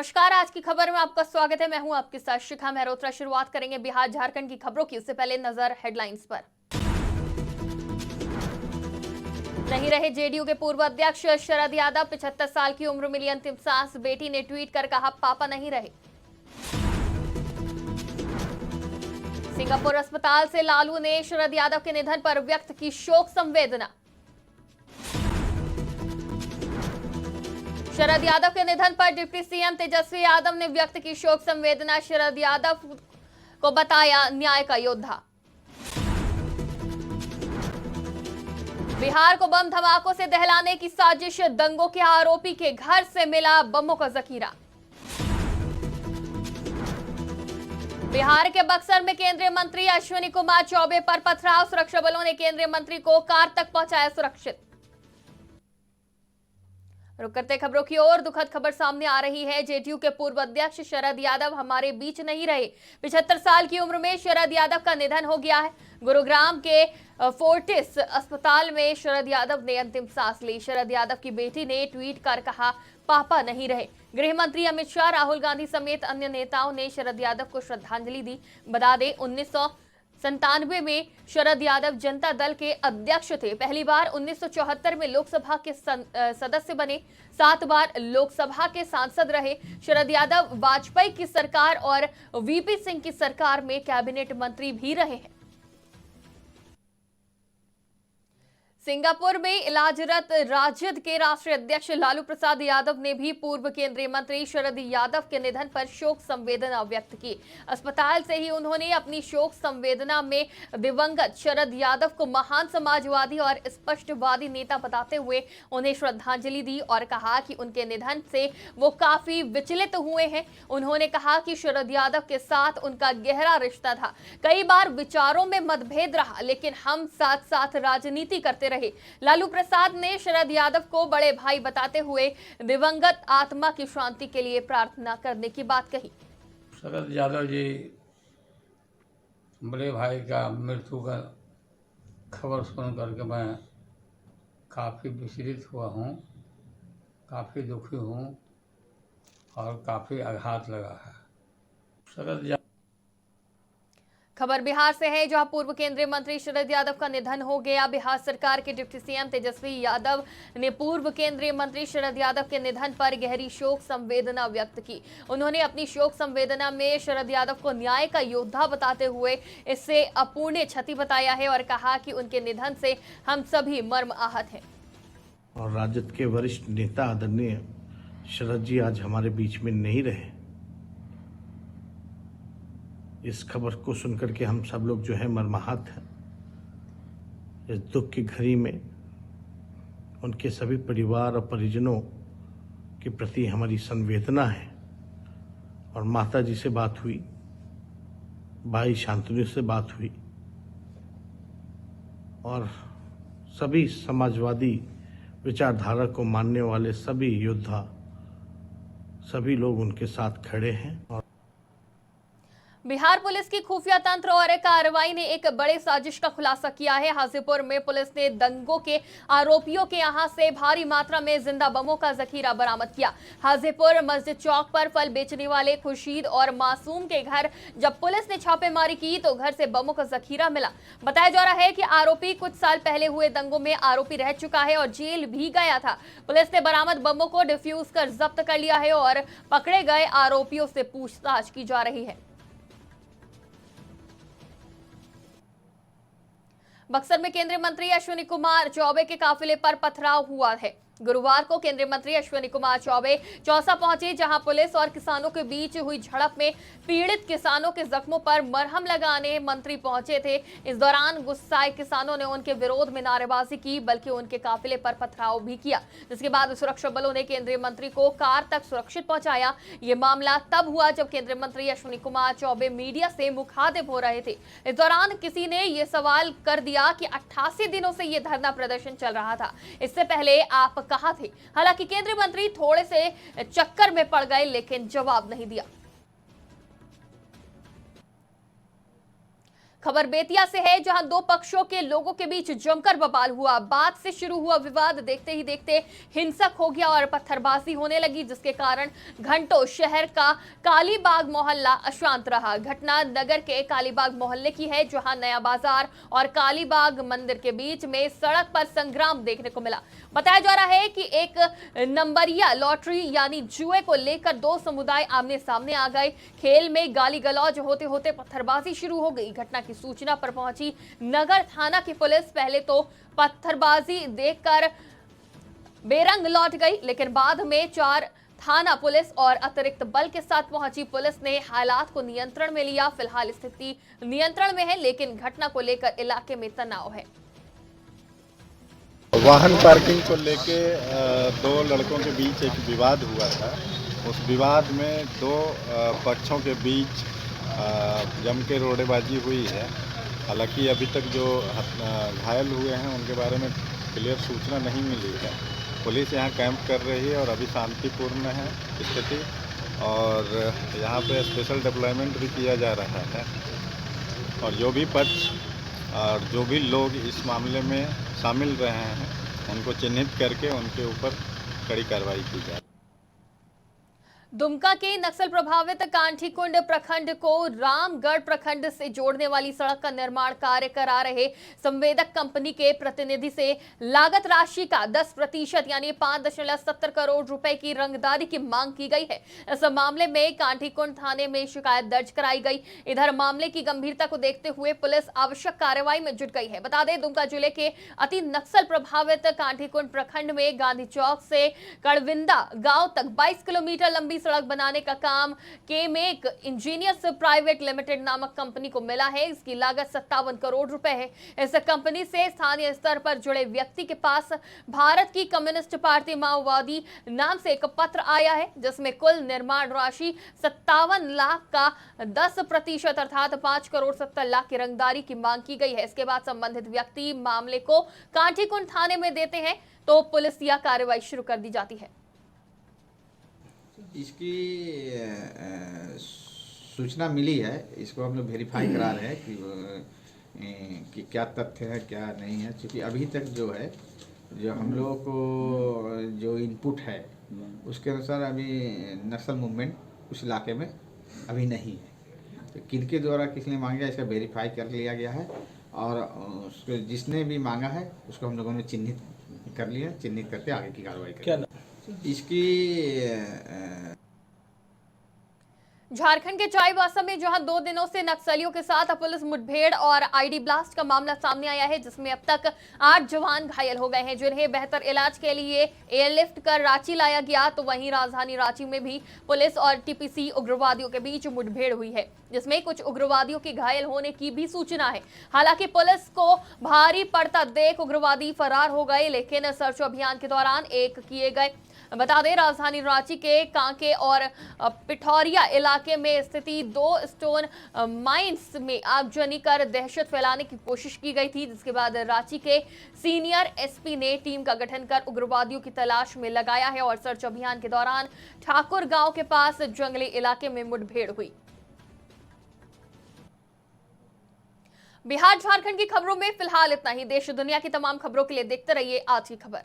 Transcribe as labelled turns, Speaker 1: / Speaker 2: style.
Speaker 1: नमस्कार, आज की खबर में आपका स्वागत है। मैं हूं आपके साथ शिखा मेहरोत्रा। शुरुआत करेंगे बिहार झारखंड की खबरों की। उससे पहले नजर हेडलाइंस पर। नहीं रहे जेडीयू के पूर्व अध्यक्ष शरद यादव। 75 साल की उम्र मिली अंतिम सांस। बेटी ने ट्वीट कर कहा, पापा नहीं रहे। सिंगापुर अस्पताल से लालू ने शरद यादव के निधन पर व्यक्त की शोक संवेदना। शरद यादव के निधन पर डिप्टी सीएम तेजस्वी यादव ने व्यक्त की शोक संवेदना। शरद यादव को बताया न्याय का योद्धा। बिहार को बम धमाकों से दहलाने की साजिश। दंगों के आरोपी के घर से मिला बमों का जखीरा। बिहार के बक्सर में केंद्रीय मंत्री अश्विनी कुमार चौबे पर पथराव। सुरक्षा बलों ने केंद्रीय मंत्री को कार तक पहुंचाया सुरक्षित। रुक करते खबरों की ओर। दुखद खबर सामने आ रही है। जेडीयू के पूर्व अध्यक्ष शरद यादव हमारे बीच नहीं रहे। 75 साल की उम्र में शरद यादव का निधन हो गया है। गुरुग्राम के फोर्टिस अस्पताल में शरद यादव ने अंतिम सांस ली। शरद यादव की बेटी ने ट्वीट कर कहा, पापा नहीं रहे। गृह मंत्री अमित शाह, राहुल गांधी समेत अन्य नेताओं ने शरद यादव को श्रद्धांजलि दी। बता दें, 1997 में शरद यादव जनता दल के अध्यक्ष थे। पहली बार 1974 में लोकसभा के सदस्य बने। 7 बार लोकसभा के सांसद रहे। शरद यादव वाजपेयी की सरकार और वीपी सिंह की सरकार में कैबिनेट मंत्री भी रहे हैं। सिंगापुर में इलाजरत राजद के राष्ट्रीय अध्यक्ष लालू प्रसाद यादव ने भी पूर्व केंद्रीय मंत्री शरद यादव के निधन पर शोक संवेदना व्यक्त की। अस्पताल से ही उन्होंने अपनी शोक संवेदना में दिवंगत शरद यादव को महान समाजवादी और स्पष्टवादी नेता बताते हुए उन्हें श्रद्धांजलि दी और कहा कि उनके निधन से वो काफी विचलित हुए हैं। उन्होंने कहा कि शरद यादव के साथ उनका गहरा रिश्ता था। कई बार विचारों में मतभेद रहा, लेकिन हम साथ साथ राजनीति करते रहे। लालू प्रसाद ने शरद यादव को बड़े भाई बताते हुए दिवंगत आत्मा की शांति के लिए प्रार्थना करने की बात कही।
Speaker 2: शरद यादव जी बड़े भाई का मृत्यु का खबर सुन करके मैं काफ़ी विचलित हुआ हूँ, काफ़ी दुखी हूँ और काफ़ी आघात लगा है। शरद
Speaker 1: खबर बिहार से है, जहां पूर्व केंद्रीय मंत्री शरद यादव का निधन हो गया। बिहार सरकार के डिप्टी सीएम तेजस्वी यादव ने पूर्व केंद्रीय मंत्री शरद यादव के निधन पर गहरी शोक संवेदना व्यक्त की। उन्होंने अपनी शोक संवेदना में शरद यादव को न्याय का योद्धा बताते हुए इससे अपूर्णीय क्षति बताया है और कहा कि उनके निधन से हम सभी मर्म आहत हैं।
Speaker 3: और राजद के वरिष्ठ नेता आदरणीय शरद जी आज हमारे बीच में नहीं रहे। इस खबर को सुनकर के हम सब लोग जो है मर्माहत हैं। इस दुख की घड़ी में उनके सभी परिवार और परिजनों के प्रति हमारी संवेदना है। और माता जी से बात हुई, भाई शांतनु से बात हुई और सभी समाजवादी विचारधारा को मानने वाले सभी योद्धा, सभी लोग उनके साथ खड़े हैं। और
Speaker 1: बिहार पुलिस की खुफिया तंत्र और कार्रवाई ने एक बड़े साजिश का खुलासा किया है। हाजीपुर में पुलिस ने दंगों के आरोपियों के यहां से भारी मात्रा में जिंदा बमों का जखीरा बरामद किया। हाजीपुर मस्जिद चौक पर फल बेचने वाले खुर्शीद और मासूम के घर जब पुलिस ने छापेमारी की तो घर से बमों का जखीरा मिला। बताया जा रहा है कि आरोपी कुछ साल पहले हुए दंगों में आरोपी रह चुका है और जेल भी गया था। पुलिस ने बरामद बमों को डिफ्यूज कर जब्त कर लिया है और पकड़े गए आरोपियों से पूछताछ की जा रही है। बक्सर में केंद्रीय मंत्री अश्विनी कुमार चौबे के काफिले पर पथराव हुआ है। गुरुवार को केंद्रीय मंत्री अश्विनी कुमार चौबे चौसा पहुंचे, जहां पुलिस और किसानों के बीच हुई झड़प में पीड़ित किसानों के जख्मों पर मरहम लगाने मंत्री पहुंचे थे। इस दौरान गुस्साए किसानों ने उनके विरोध में नारेबाजी की, बल्कि उनके काफिले पर पथराव भी किया, जिसके बाद सुरक्षा बलों ने केंद्रीय मंत्री को कार तक सुरक्षित पहुंचाया। ये मामला तब हुआ जब केंद्रीय मंत्री अश्विनी कुमार चौबे मीडिया से मुखातिब हो रहे थे। इस दौरान किसी ने ये सवाल कर दिया कि 88 दिनों से ये धरना प्रदर्शन चल रहा था, इससे पहले आप कहां थे? हालांकि केंद्रीय मंत्री थोड़े से चक्कर में पड़ गए, लेकिन जवाब नहीं दिया। खबर बेतिया से है, जहां दो पक्षों के लोगों के बीच जमकर बवाल हुआ। बात से शुरू हुआ विवाद देखते ही देखते हिंसक हो गया और पत्थरबाजी होने लगी, जिसके कारण घंटों शहर का कालीबाग मोहल्ला अशांत रहा। घटना नगर के कालीबाग मोहल्ले की है, जहां नया बाजार और कालीबाग मंदिर के बीच में सड़क पर संग्राम देखने को मिला। बताया जा रहा है कि एक नंबरिया लॉटरी यानी जुए को लेकर दो समुदाय आमने सामने आ गए। खेल में गाली गलौज होते होते पत्थरबाजी शुरू हो गई। घटना की सूचना पर पहुंची नगर थाना की पुलिस पहले तो पत्थरबाजी देखकर बेरंग लौट गई, लेकिन बाद में 4 थाना पुलिस और अतिरिक्त बल के साथ पहुंची पुलिस ने हालात को नियंत्रण में लिया। फिलहाल स्थिति नियंत्रण में है, लेकिन घटना को लेकर इलाके में तनाव है।
Speaker 4: वाहन पार्किंग को लेके दो लड़कों के बीच एक विवाद हुआ था। उस विवाद में दो पक्षों के बीच जम के रोड़ेबाजी हुई है। हालांकि अभी तक जो घायल हुए हैं उनके बारे में क्लियर सूचना नहीं मिली है। पुलिस यहाँ कैंप कर रही है और अभी शांतिपूर्ण है स्थिति, और यहाँ पे स्पेशल डिप्लॉयमेंट भी किया जा रहा है। और जो भी पक्ष और जो भी लोग इस मामले में शामिल रहे हैं उनको चिन्हित करके उनके ऊपर कड़ी कार्रवाई की जाए।
Speaker 1: दुमका के नक्सल प्रभावित कांठीकुंड प्रखंड को रामगढ़ प्रखंड से जोड़ने वाली सड़क का निर्माण कार्य करा रहे संवेदक कंपनी के प्रतिनिधि से लागत राशि का 10% यानी 5.70 करोड़ रुपए की रंगदारी की मांग की गई है। इस मामले में कांठीकुंड थाने में शिकायत दर्ज कराई गई। इधर मामले की गंभीरता को देखते हुए पुलिस आवश्यक कार्रवाई में जुट गई है। बता दें, दुमका जिले के अति नक्सल प्रभावित कांठीकुंड प्रखंड में गांधी चौक से कड़विंदा गांव तक 22 किलोमीटर लंबी सड़क बनाने का काम केमेक इंजीनियर्स प्राइवेट लिमिटेड नामक कंपनी को मिला है। इसकी लागत 57 करोड़ रुपए है। इस कंपनी से स्थानीय स्तर पर जुड़े व्यक्ति के पास भारत की कम्युनिस्ट पार्टी माओवादी नाम से एक पत्र आया है, जिसमें कुल निर्माण राशि 57 लाख का 10% अर्थात 5 करोड़ 70 लाख की रंगदारी की मांग की गई है। इसके बाद संबंधित व्यक्ति मामले को कांठीकुंड थाने में देते हैं तो पुलिस यह कार्रवाई शुरू कर दी जाती है।
Speaker 5: इसकी सूचना मिली है, इसको हम लोग वेरीफाई करा रहे हैं कि क्या तथ्य है क्या नहीं है। क्योंकि अभी तक जो है जो हम लोगों को जो इनपुट है उसके अनुसार अभी नक्सल मूवमेंट उस इलाके में अभी नहीं है। तो किनके द्वारा किसने मांगा इसका वेरीफाई कर लिया गया है और उसको जिसने भी मांगा है उसको हम लोगों ने चिन्हित कर लिया, चिन्हित करके आगे की कार्रवाई करें। इसकी
Speaker 1: झारखंड के चाईबासा में जहां 2 दिनों से नक्सलियों के साथ पुलिस मुठभेड़ और आईडी ब्लास्ट का मामला सामने आया है, जिसमें अब तक 8 जवान घायल हो गए हैं, जिन्हें बेहतर इलाज के लिए एयरलिफ्ट कर रांची लाया गया। तो वहीं राजधानी रांची में भी पुलिस और टीपीसी उग्रवादियों के बीच मुठभेड़ हुई है, जिसमें कुछ उग्रवादियों के घायल होने की भी सूचना है। हालांकि पुलिस को भारी पड़ता देख उग्रवादी फरार हो गए, लेकिन सर्च अभियान के दौरान एक किए गए। बता दें, राजधानी रांची के कांके और पिठौरिया इलाके में स्थिति 2 स्टोन माइंस में आगजनी कर दहशत फैलाने की कोशिश की गई थी, जिसके बाद रांची के सीनियर एसपी ने टीम का गठन कर उग्रवादियों की तलाश में लगाया है और सर्च अभियान के दौरान ठाकुर गांव के पास जंगली इलाके में मुठभेड़ हुई। बिहार झारखंड की खबरों में फिलहाल इतना ही। देश दुनिया की तमाम खबरों के लिए देखते रहिए आज की खबर।